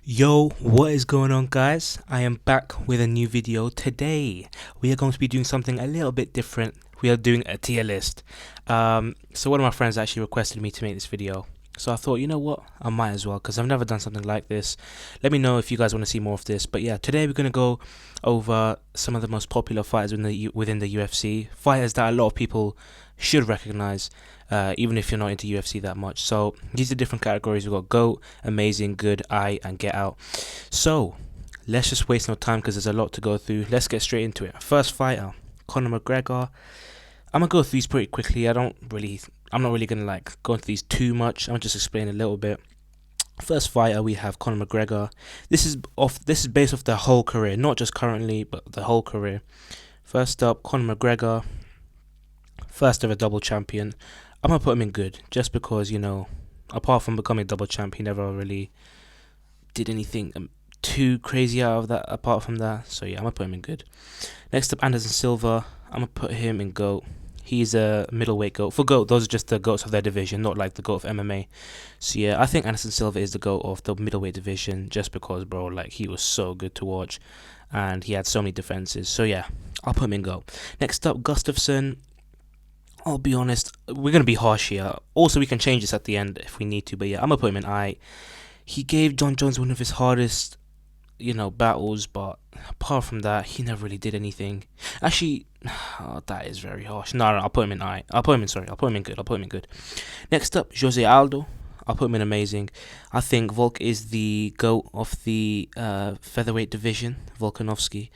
Yo, what is going on, guys? I am back with a new video. Today we are going to be doing something a little bit different. We are doing a tier list. So one of my friends actually requested me to make this video, so I thought, you know what, I might as well, because I've never done something like this. Let me know if you guys want to see more of this. But yeah, today we're going to go over some of the most popular fighters within the UFC, fighters that a lot of people should recognize, even if you're not into UFC that much. So these are different categories. We've got GOAT, Amazing, Good, I, and Get Out. So let's just waste no time because there's a lot to go through. Let's get straight into it. First fighter, Conor McGregor. I'm gonna go through these pretty quickly. I'm not really gonna go into these too much. I'm gonna just explain a little bit. First fighter, we have Conor McGregor. This is based off their whole career, not just currently, but the whole career. First up, Conor McGregor, first ever double champion. I'm gonna put him in good, just because, apart from becoming double champ, he never really did anything too crazy out of that. Apart from that, so yeah, I'm gonna put him in good. Next up, Anderson Silva. I'm gonna put him in GOAT. He's a middleweight GOAT. For GOAT, those are just the GOATs of their division, not like the GOAT of MMA. So yeah, I think Anderson Silva is the GOAT of the middleweight division, just because, bro, he was so good to watch, and he had so many defenses. So yeah, I'll put him in GOAT. Next up, Gustafsson. I'll be honest, we're going to be harsh here. Also, we can change this at the end if we need to, but yeah, I'm going to put him in I. He gave John Jones one of his hardest, battles, but apart from that, he never really did anything. Actually, that is very harsh. No, I'll put him in I. I'll put him in good. Next up, Jose Aldo. I'll put him in amazing. I think Volk is the GOAT of the featherweight division, Volkanovski.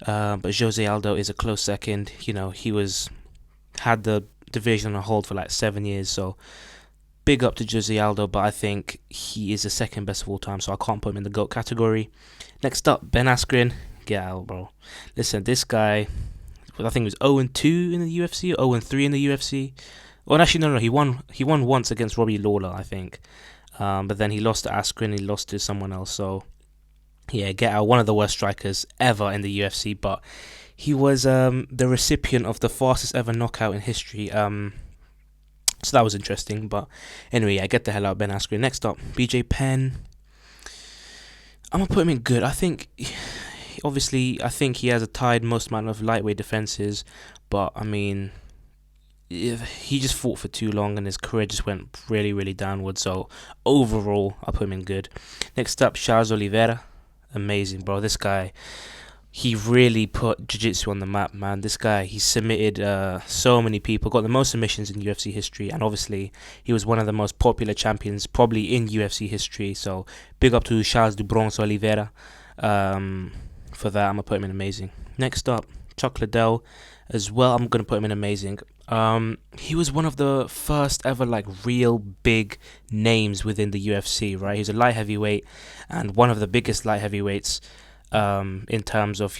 But Jose Aldo is a close second. Had the division on hold for like 7 years, so big up to Jose Aldo, but I think he is the second best of all time, so I can't put him in the GOAT category. Next up, Ben Askren. Get out, bro. Listen, this guy, I think it was 0-2 in the UFC, or 0-3 in the UFC. Well, actually, no, he won once against Robbie Lawler, I think, but then he lost to Askren, he lost to someone else, so yeah, Get out, one of the worst strikers ever in the UFC, but he was the recipient of the fastest ever knockout in history. So that was interesting. But anyway, yeah, get the hell out, Ben Askren. Next up, BJ Penn. I'm gonna put him in good. I think he has a tied most amount of lightweight defenses, but I mean, he just fought for too long and his career just went really, really downward. So overall, I'll put him in good. Next up, Charles Oliveira. Amazing, bro. This guy, he really put jiu-jitsu on the map, man. This guy, he submitted so many people, got the most submissions in UFC history, and obviously he was one of the most popular champions probably in UFC history. So big up to Charles du Bronx Oliveira. For that, I'm gonna put him in amazing. Next up, Chuck Liddell as well. I'm gonna put him in amazing. He was one of the first ever real big names within the UFC, right? He's a light heavyweight and one of the biggest light heavyweights in terms of,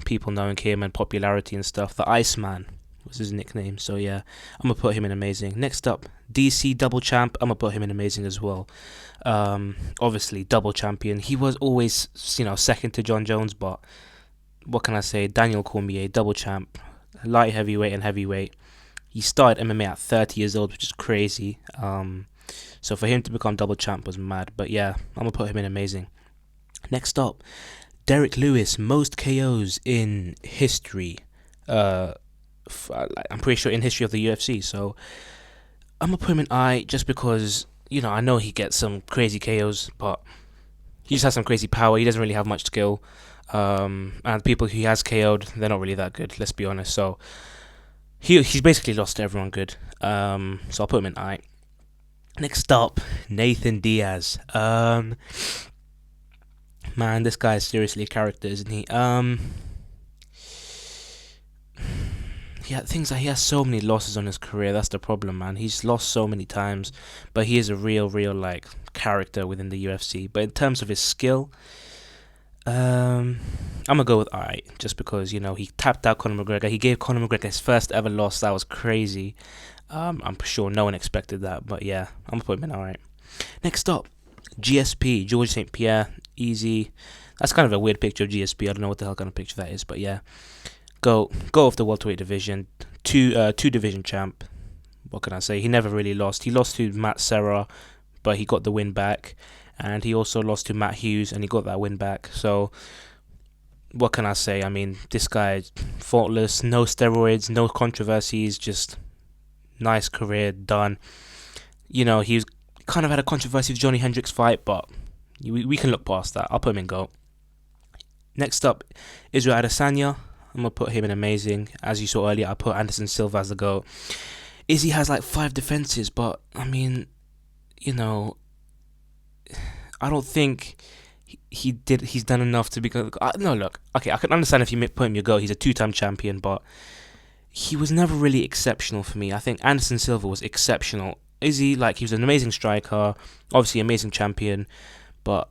people knowing him and popularity and stuff. The Iceman was his nickname. So yeah, I'm gonna put him in amazing. Next up, DC double champ. I'm gonna put him in amazing as well. Obviously double champion. He was always, second to John Jones, but what can I say? Daniel Cormier, double champ, light heavyweight and heavyweight. He started MMA at 30 years old, which is crazy. So for him to become double champ was mad. But yeah, I'm gonna put him in amazing. Next up, Derek Lewis, most KOs in history. I'm pretty sure in history of the UFC. So I'm gonna put him in I, just because I know he gets some crazy KOs, but he just has some crazy power. He doesn't really have much skill. And people he has KO'd, they're not really that good. Let's be honest. So he's basically lost to everyone good. So I'll put him in I. Next up, Nathan Diaz. Man, this guy is seriously a character, isn't he? Yeah, things like he has so many losses on his career. That's the problem, man. He's lost so many times, but he is a real character within the UFC. But in terms of his skill, I'm gonna go with I, just because he tapped out Conor McGregor. He gave Conor McGregor his first ever loss. That was crazy. I'm sure no one expected that, but yeah, I'm gonna put him in alright. Next up, GSP, George St. Pierre. Easy. That's kind of a weird picture of GSP. I don't know what the hell kind of picture that is, but yeah. Go off the welterweight division. Two division champ. What can I say? He never really lost. He lost to Matt Serra, but he got the win back. and he also lost to Matt Hughes, and he got that win back. So what can I say? I mean, this guy, faultless, no steroids, no controversies, just nice career done. He kind of had a controversy with Johnny Hendricks fight, but we can look past that. I'll put him in GOAT. Next up, Israel Adesanya. I'm going to put him in amazing. As you saw earlier, I put Anderson Silva as the GOAT. Izzy has like 5 defenses, but I mean, I don't think he's done enough to become. No, look, okay, I can understand if you put him your GOAT. He's a 2-time champion, but he was never really exceptional for me. I think Anderson Silva was exceptional. Izzy, he was an amazing striker, obviously amazing champion, but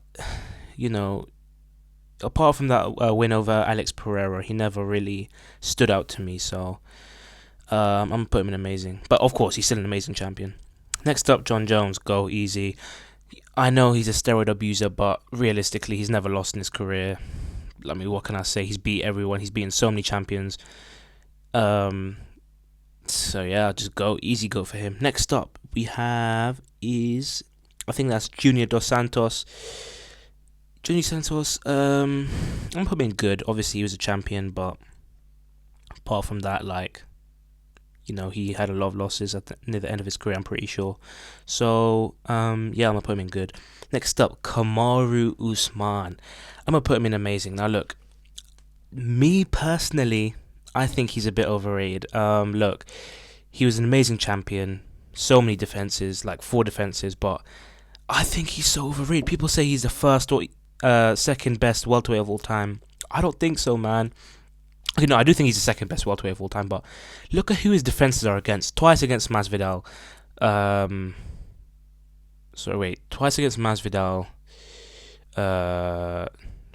apart from that win over Alex Pereira, he never really stood out to me. So I'm gonna put him in amazing, but of course he's still an amazing champion. Next up, John Jones, go easy. I know he's a steroid abuser, but realistically, he's never lost in his career. I mean, what can I say? He's beat everyone. He's beaten so many champions. So yeah, just go easy, go for him. Next up, we have I think that's Junior Dos Santos. Junior Santos, I'm putting him good. Obviously, he was a champion, but apart from that, he had a lot of losses near the end of his career, I'm pretty sure. So, yeah, I'm going to put him in good. Next up, Kamaru Usman. I'm going to put him in amazing. Now, look, me personally, I think he's a bit overrated. Look, he was an amazing champion. So many defenses, 4 defenses, but I think he's so overrated. People say he's the first or second best welterweight of all time. I don't think so, man. I do think he's the second best welterweight of all time, but look at who his defenses are against. Twice against Masvidal. Twice against Masvidal.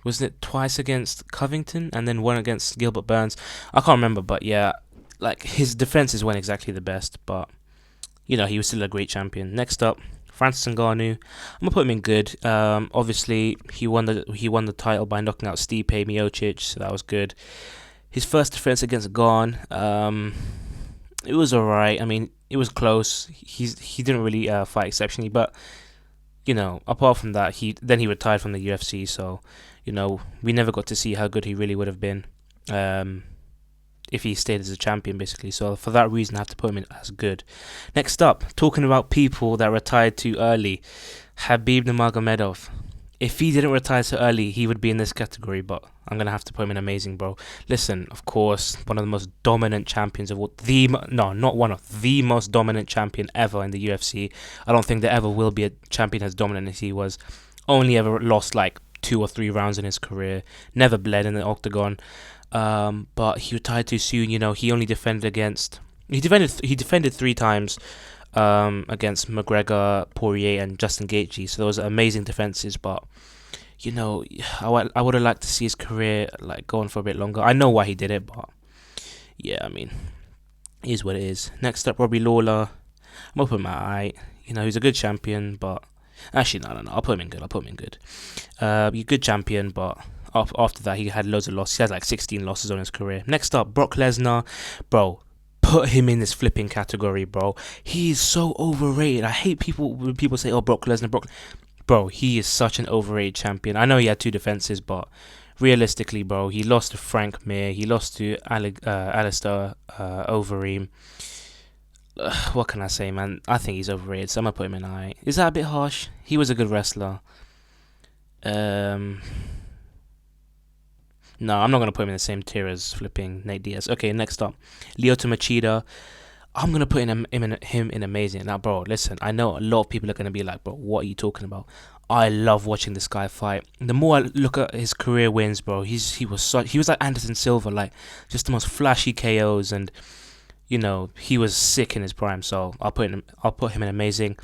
Wasn't it twice against Covington and then one against Gilbert Burns? I can't remember, but yeah, his defenses weren't exactly the best, but he was still a great champion. Next up, Francis Ngannou. I'm gonna put him in good. Obviously he won the title by knocking out Stipe Miocic, so that was good. His first defense against Gon, it was alright. I mean, it was close. He didn't really fight exceptionally, but apart from that, he retired from the UFC. So we never got to see how good he really would have been if he stayed as a champion, basically. So for that reason, I have to put him in as good. Next up, talking about people that retired too early, Khabib Nurmagomedov. If he didn't retire so early, he would be in this category, but I'm going to have to put him in amazing, bro. Listen, of course, one of the most dominant champions of not one of the most dominant champion ever in the UFC. I don't think there ever will be a champion as dominant as he was. Only ever lost 2 or 3 rounds in his career. Never bled in the octagon. But he retired too soon. He only defended He defended 3 times. Against McGregor, Poirier, and Justin Gaethje. So those are amazing defenses, but I would have liked to see his career going for a bit longer. I know why he did it, but yeah, I mean, it is what it is. Next up, Robbie Lawler. I'm up with my eye. He's a good champion, but actually, no. I'll put him in good. He's a good champion, but after that, he had loads of losses. He had 16 losses on his career. Next up, Brock Lesnar, bro. Put him in this flipping category, bro. He is so overrated. I hate when people say, "Oh, Brock Lesnar, Bro, he is such an overrated champion." I know he had 2 defenses, but realistically, bro, he lost to Frank Mir. He lost to Alistair Overeem. What can I say, man? I think he's overrated, so I'm gonna put him in I. Is that a bit harsh? He was a good wrestler. No, I'm not going to put him in the same tier as flipping Nate Diaz. Okay, next up, Lyoto Machida. I'm going to put him in amazing. Now, bro, listen, I know a lot of people are going to be like, bro, what are you talking about? I love watching this guy fight. The more I look at his career wins, bro, he was like Anderson Silva, just the most flashy KOs, and he was sick in his prime. So I'll put him in amazing.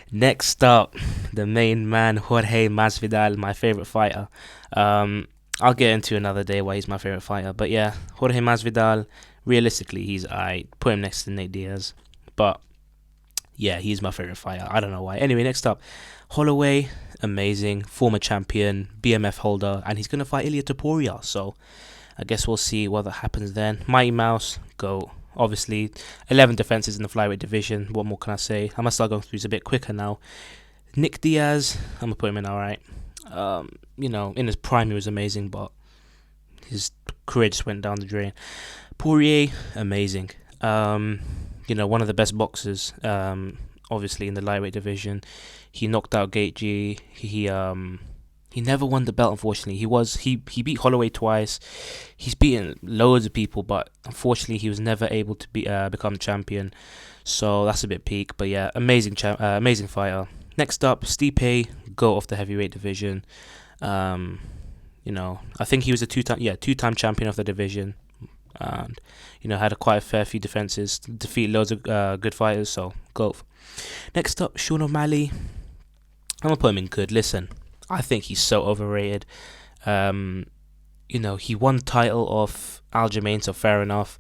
Next up, the main man, Jorge Masvidal, my favorite fighter. I'll get into another day why he's my favorite fighter. But yeah, Jorge Masvidal, realistically, I put him next to Nate Diaz. But yeah, he's my favorite fighter. I don't know why. Anyway, next up, Holloway, amazing, former champion, BMF holder, and he's going to fight Ilia Topuria. So I guess we'll see what happens then. Mighty Mouse, go. Obviously, 11 defenses in the flyweight division. What more can I say? I must start going through this a bit quicker now. Nick Diaz, I'm gonna put him in alright. In his prime he was amazing, but his career just went down the drain. Poirier, amazing. One of the best boxers. Obviously in the lightweight division, he knocked out Gaethje. He never won the belt, unfortunately. He beat Holloway twice. He's beaten loads of people, but unfortunately he was never able to become champion. So that's a bit peak. But yeah, amazing fighter. Next up, Stipe, GOAT of the heavyweight division. I think he was a two-time champion of the division, and had quite a fair few defenses, defeat loads of good fighters. So GOAT. Next up, Sean O'Malley. I'm gonna put him in good. Listen, I think he's so overrated. He won the title off Aljamain, so fair enough.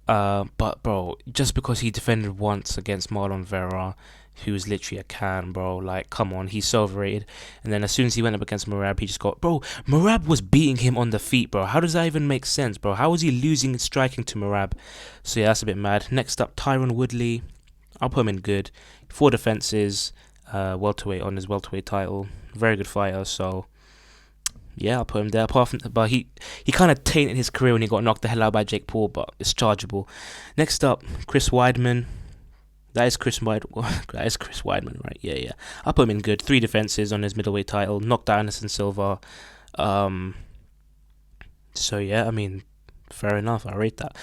But bro, just because he defended once against Marlon Vera, who's literally a can, bro, like, come on, he's so overrated. And then as soon as he went up against Merab, he just got, bro, Merab was beating him on the feet, bro. How does that even make sense, bro? How was he losing striking to Merab? So yeah, that's a bit mad. Next up, Tyron Woodley. I'll put him in good. 4 defenses, welterweight on his welterweight title. Very good fighter, so yeah, I'll put him there. But he kind of tainted his career when he got knocked the hell out by Jake Paul, but it's chargeable. Next up, Chris Weidman. That is Chris Weidman, right? Yeah. I'll put him in good. 3 defenses on his middleweight title. Knocked out Anderson Silva. So yeah, I mean, fair enough. I rate that.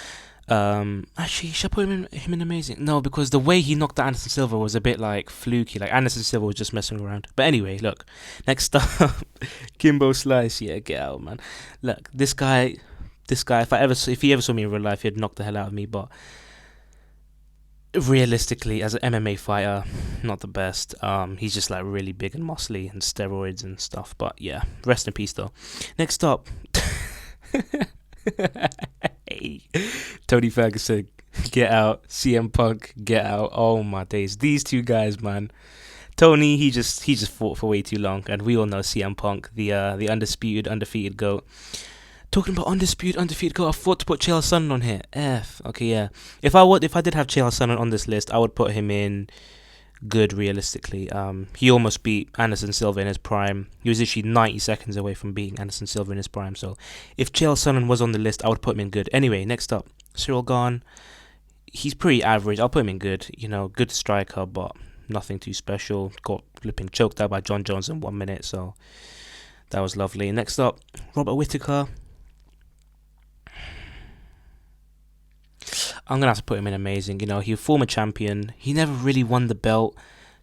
Actually, should I put him in amazing? No, because the way he knocked out Anderson Silva was a bit like fluky. Like Anderson Silva was just messing around. But anyway, look. Next up, Kimbo Slice. Yeah, get out, man. Look, this guy. If he ever saw me in real life, he'd knock the hell out of me. But realistically, as an MMA fighter, not the best. He's just like really big and muscly and steroids and stuff. But yeah, rest in peace though. Next up. Tony Ferguson, get out. CM Punk, get out. Oh my days, these two guys, man. Tony, he just fought for way too long, and we all know CM Punk, the undefeated GOAT. Talking about undefeated GOAT, I thought to put Chael Sonnen on here. Okay, yeah. If I did have Chael Sonnen on this list, I would put him in good. Realistically, he almost beat Anderson Silva in his prime. He was literally 90 seconds away from beating Anderson Silva in his prime. So if Chael Sonnen was on the list, I would put him in good. Anyway, next up, Cyril Gane. He's pretty average. I'll put him in good. Good striker, but nothing too special. Got flipping choked out by John Jones in 1 minute, so that was lovely. Next up, Robert Whittaker. I'm going to have to put him in amazing. He was a former champion. He never really won the belt,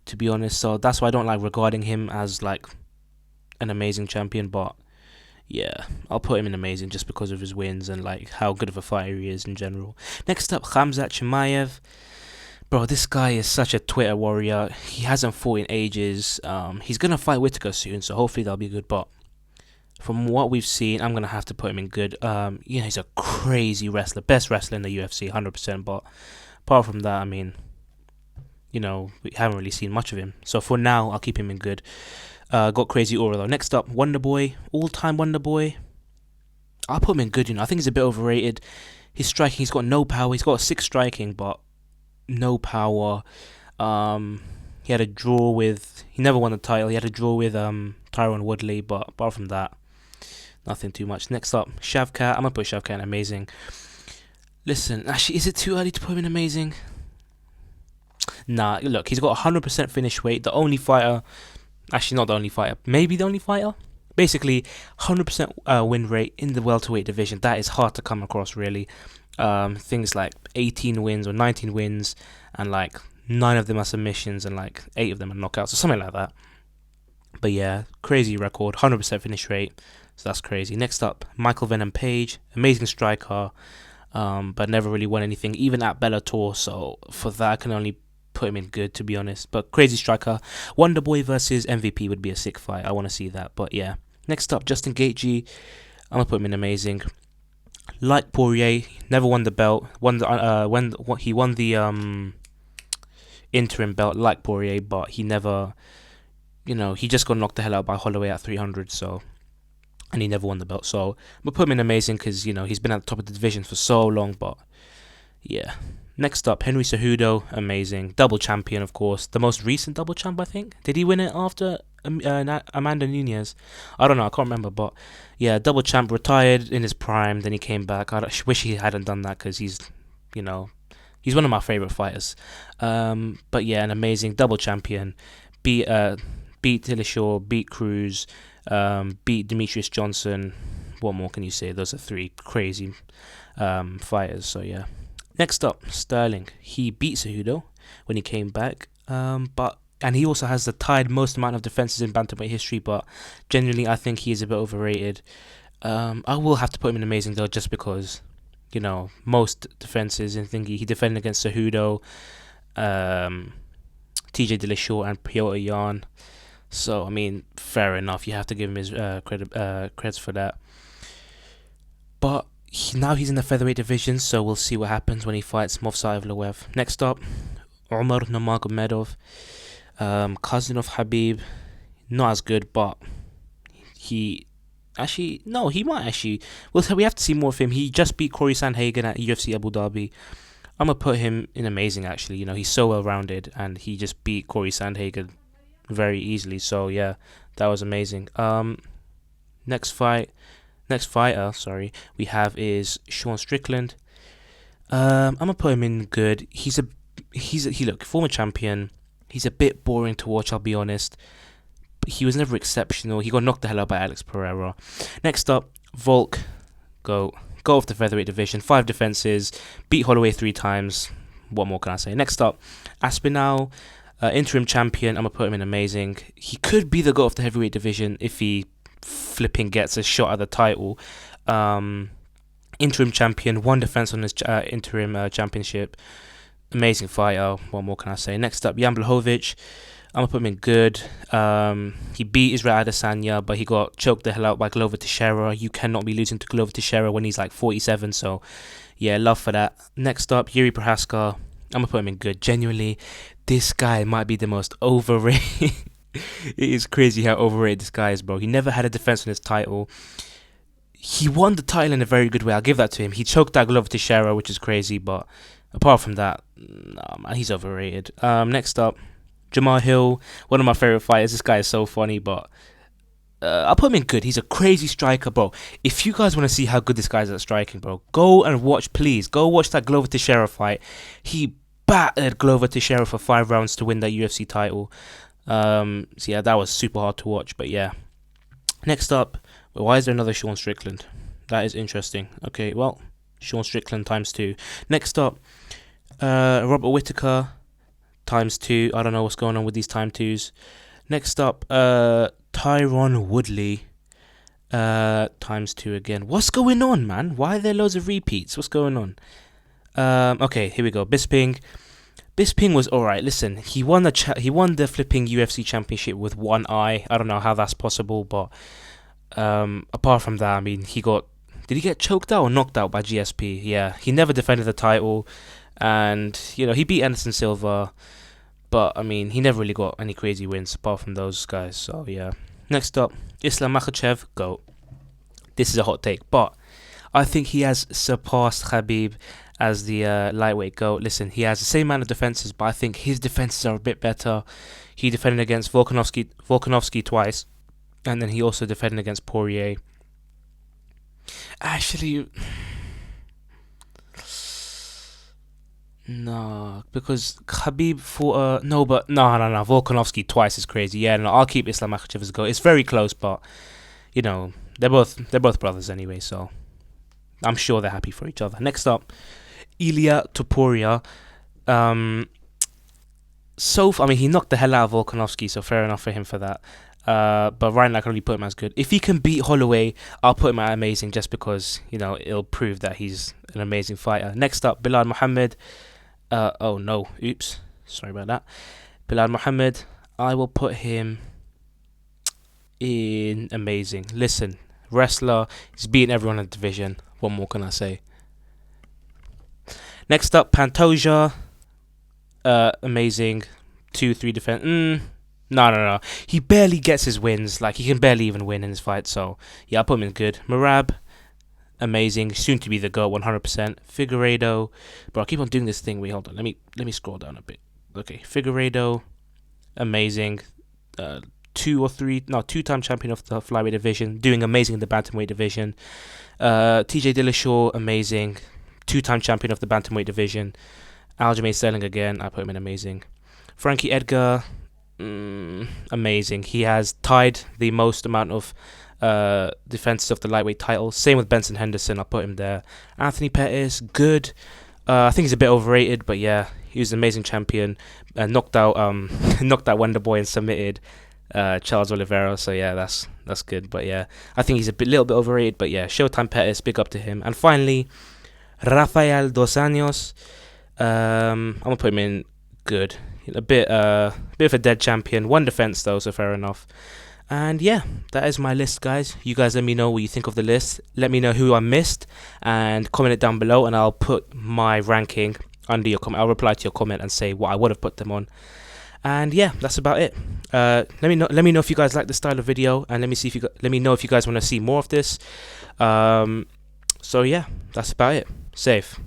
to be honest. So that's why I don't like regarding him as like an amazing champion. But yeah, I'll put him in amazing just because of his wins and like how good of a fighter he is in general. Next up, Khamzat Chimaev. Bro, this guy is such a Twitter warrior. He hasn't fought in ages. He's going to fight Whittaker soon, so hopefully that'll be good. But from what we've seen, I'm going to have to put him in good. He's a crazy wrestler. Best wrestler in the UFC, 100%. But apart from that, I mean, we haven't really seen much of him. So for now, I'll keep him in good. Got crazy aura, though. Next up, Wonderboy. All-time Wonderboy. I'll put him in good, I think he's a bit overrated. His striking, he's got no power. He's got a 6 striking, but no power. He had a draw with... He never won the title. He had a draw with Tyron Woodley, but apart from that, nothing too much. Next up, Shavkat. I'm going to put Shavkat in amazing. Listen, actually, is it too early to put him in amazing? Nah, look, he's got 100% finish weight. The only fighter... Actually, not the only fighter. Maybe the only fighter? Basically, 100% win rate in the welterweight division. That is hard to come across, really. Things like 18 wins or 19 wins, and like 9 of them are submissions, and like 8 of them are knockouts, or something like that. But yeah, crazy record, 100% finish rate. So that's crazy. Next up, Michael Venom Page, amazing striker, but never really won anything, even at Bellator. So for that, I can only put him in good, to be honest. But crazy striker. Wonderboy versus MVP would be a sick fight. I want to see that. But yeah. Next up, Justin Gaethje. I'm gonna put him in amazing. Like Poirier, never won the belt. He won the interim belt like Poirier, but he never, he just got knocked the hell out by Holloway at 300. So. And he never won the belt, so I'm going to put him in amazing because, he's been at the top of the division for so long, but yeah, Next up, Henry Cejudo, amazing. Double champion, of course. The most recent double champ, I think. Did he win it after Amanda Nunez? I don't know, I can't remember. But yeah, double champ, retired in his prime, then he came back. I wish he hadn't done that because you know, he's one of my favorite fighters. But yeah, an amazing double champion. Beat Dillashaw, beat Cruz, beat Demetrius Johnson. What more can you say? Those are three crazy fighters. So yeah. Next up, Sterling. He beat Cejudo when he came back, and he also has the tied most amount of defenses in bantamweight history. But genuinely, I think he is a bit overrated. I will have to put him in amazing though, just because most defenses in thingy. He defended against Cejudo, TJ Dillashaw, and Piotr Jan. So I mean, fair enough. You have to give him his credits for that. But now he's in the featherweight division, so we'll see what happens when he fights Movsar Evloev. Next up, Umar Nurmagomedov, cousin of Habib. Not as good, but he might actually. We have to see more of him. He just beat Corey Sandhagen at UFC Abu Dhabi. I'm gonna put him in amazing. Actually, he's so well rounded, and he just beat Corey Sandhagen very easily. So yeah, that was amazing. Next fighter, we have is Sean Strickland. I'm gonna put him in good. Look, former champion. He's a bit boring to watch, I'll be honest. But he was never exceptional. He got knocked the hell out by Alex Pereira. Next up, Volk, go off the featherweight division. 5 defenses, beat Holloway 3 times. What more can I say? Next up, Aspinall, interim champion. I'm gonna put him in amazing. He could be the go of the heavyweight division if he flipping gets a shot at the title. Interim champion, 1 defense on his interim championship. Amazing fighter. What more can I say? Next up, Jan Blachowicz. I'm gonna put him in good. He beat Israel Adesanya, but he got choked the hell out by Glover Teixeira. You cannot be losing to Glover Teixeira when he's like 47. So yeah, love for that. Next up, Yuri Prohaska. I'm gonna put him in good. Genuinely, this guy might be the most overrated. It is crazy how overrated this guy is, bro. He never had a defense on his title. He won the title in a very good way. I'll give that to him. He choked out Glover Teixeira, which is crazy, but apart from that, nah, man, he's overrated. Next up, Jamahal Hill, one of my favorite fighters. This guy is so funny, but I'll put him in good. He's a crazy striker, bro. If you guys want to see how good this guy is at striking, bro, go and watch, please. Go watch that Glover Teixeira fight. He battered Glover Teixeira for 5 rounds to win that UFC title. So yeah, that was super hard to watch, but yeah. Next up, why is there another Sean Strickland? That is interesting. Okay, well, Sean Strickland times 2. Next up, Robert Whittaker times 2. I don't know what's going on with these time 2s. Next up, Tyron Woodley times 2 again. What's going on, man? Why are there loads of repeats? What's going on? Okay, here we go. Bisping was alright. Listen, he won the flipping UFC championship with one eye. I don't know how that's possible, but apart from that, I mean, did he get choked out or knocked out by GSP? Yeah, he never defended the title, and he beat Anderson Silva, but I mean, he never really got any crazy wins apart from those guys. So yeah. Next up, Islam Makhachev, GOAT. This is a hot take, but I think he has surpassed Khabib as the lightweight GOAT. Listen, he has the same amount of defenses, but I think his defenses are a bit better. He defended against Volkanovski twice, and then he also defended against Poirier. Actually, no, because Khabib fought no, Volkanovski twice is crazy. Yeah, no, I'll keep Islam Makhachev as a GOAT. It's very close, but they're both brothers anyway, so I'm sure they're happy for each other. Next up, Ilia Topuria. He knocked the hell out of Volkanovski, so fair enough for him for that. But right now I can only put him as good. If he can beat Holloway, I'll put him at amazing, just because it'll prove that he's an amazing fighter. Next up, Bilal Muhammad. Oh no, oops, sorry about that. Bilal Muhammad, I will put him in amazing. Listen, wrestler, he's beating everyone in the division. What more can I say? Next up, Pantoja. Amazing. 2-3 defense. No. He barely gets his wins. Like, he can barely even win in his fight. So, yeah, I'll put him in good. Merab. amazing. Soon to be the GOAT, 100%. Figueiredo, bro, I keep on doing this thing. Wait, hold on. Let me scroll down a bit. Okay, Figueiredo, amazing. Two-time champion of the flyweight division, doing amazing in the bantamweight division. TJ Dillashaw, amazing. Two-time champion of the bantamweight division. Aljamain Sterling again, I put him in amazing. Frankie Edgar, amazing. He has tied the most amount of defenses of the lightweight title. Same with Benson Henderson, I'll put him there. Anthony Pettis, good. I think he's a bit overrated, but yeah, he was an amazing champion. Knocked out Wonderboy and submitted Charles Oliveira. So yeah, that's good. But yeah, I think he's little bit overrated. But yeah, Showtime Pettis, big up to him. And finally, Rafael Dos Anjos. I'm gonna put him in good. A bit of a dead champion. One defense though, so fair enough. And yeah, that is my list, guys. You guys let me know what you think of the list. Let me know who I missed and comment it down below, and I'll put my ranking under your comment. I'll reply to your comment and say what I would have put them on. And yeah, that's about it. Let me know if you guys like the style of video, and let me know if you guys want to see more of this. So yeah, that's about it. Safe.